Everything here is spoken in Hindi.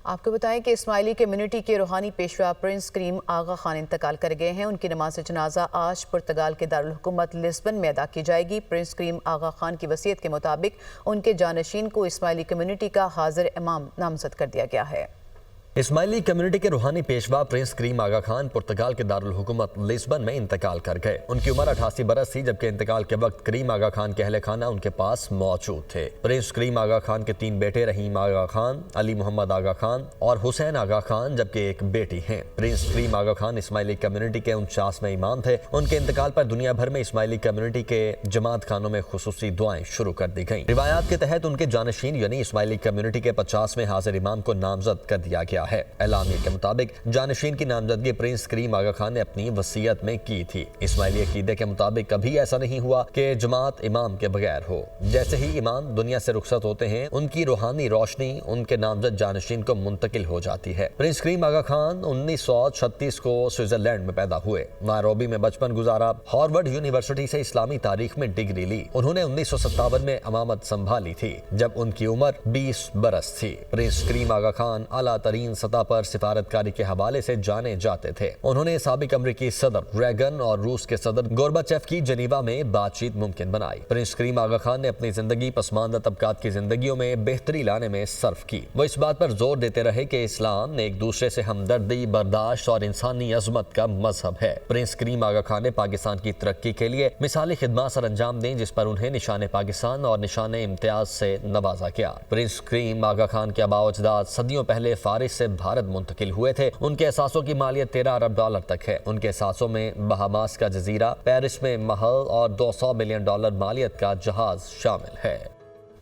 आपको बताएं कि इस्माइली कम्युनिटी के रूहानी पेशवा प्रिंस करीम आगा खान इंतकाल कर गए हैं। उनकी नमाज जनाजा आज पुर्तगाल के दारुल हुकूमत लिस्बन में अदा की जाएगी। प्रिंस करीम आगा खान की वसीयत के मुताबिक उनके जानशीन को इस्माइली कम्युनिटी का हाजिर इमाम नामजद कर दिया गया है। इस्माइली कम्युनिटी के रूहानी पेशवा प्रिंस करीम आगा खान पुर्तगाल के दारुल हुकूमत लिस्बन में इंतकाल कर गए। उनकी उम्र 88 बरस थी, जबकि इंतकाल के वक्त करीम आगा खान के अहले खाना उनके पास मौजूद थे। प्रिंस करीम आगा खान के 3 बेटे रहीम आगा खान, अली मोहम्मद आगा खान और हुसैन आगा खान, जबकि एक बेटी है। प्रिंस करीम आगा खान इस्माइली कम्युनिटी के 49वें इमाम थे। उनके इंतकाल पर दुनिया भर में इस्माइली कम्युनिटी के जमात खानों में खुसूसी दुआएं शुरू कर दी गई। रिवायात के तहत उनके जानशीन यानी इस्माइली कम्युनिटी के 50वें हाजिर इमाम को नामजद कर दिया गया है। एलामिया के मुताबिक जानशीन की नामजदगी प्रिंस करीम आगा खान ने अपनी वसीयत में की थी। इस्माइली अकीदे के मुताबिक कभी ऐसा नहीं हुआ कि जमात इमाम के बगैर हो। जैसे ही इमाम दुनिया से रुखसत होते हैं, उनकी रूहानी रोशनी उनके नामजद जानशीन को मुंतकिल हो जाती है। प्रिंस करीम आगा खान 1936 को स्विट्जरलैंड में पैदा हुए। नायरोबी में बचपन गुजारा। हार्वर्ड यूनिवर्सिटी से इस्लामी तारीख में डिग्री ली। उन्होंने 1957 में इमामत संभाली थी, जब उनकी उम्र 20 बरस थी। प्रिंस करीम आगा खान आला तरीन सतह पर सिफारतकारी के हवाले से जाने जाते थे। उन्होंने साबिक अमरीकी सदर रेगन और रूस के सदर गोर्बाचेव की जेनीवा में बातचीत मुमकिन बनाई। प्रिंस करीम आगा खान ने अपनी जिंदगी पसमानदा तबकात की जिंदगियों में बेहतरी लाने में सर्फ की। वो इस बात पर जोर देते रहे कि इस्लाम एक दूसरे से हमदर्दी, बर्दाश्त और इंसानी अजमत का मजहब है। प्रिंस करीम आगा खान ने पाकिस्तान की तरक्की के लिए मिसाली खिदमत सर अंजाम दी, जिस पर उन्हें निशाने पाकिस्तान और निशाने इम्तियाज से नवाजा गया। प्रिंस करीम आगा खान के आबा अजदाद सदियों पहले फारिस से भारत मुंतकिल हुए थे। उनके एहसासों की मालियत $13 अरब तक है। उनके एहसासों में बहामास का जजीरा, पेरिस में महल और $200 मिलियन मालियत का जहाज शामिल है।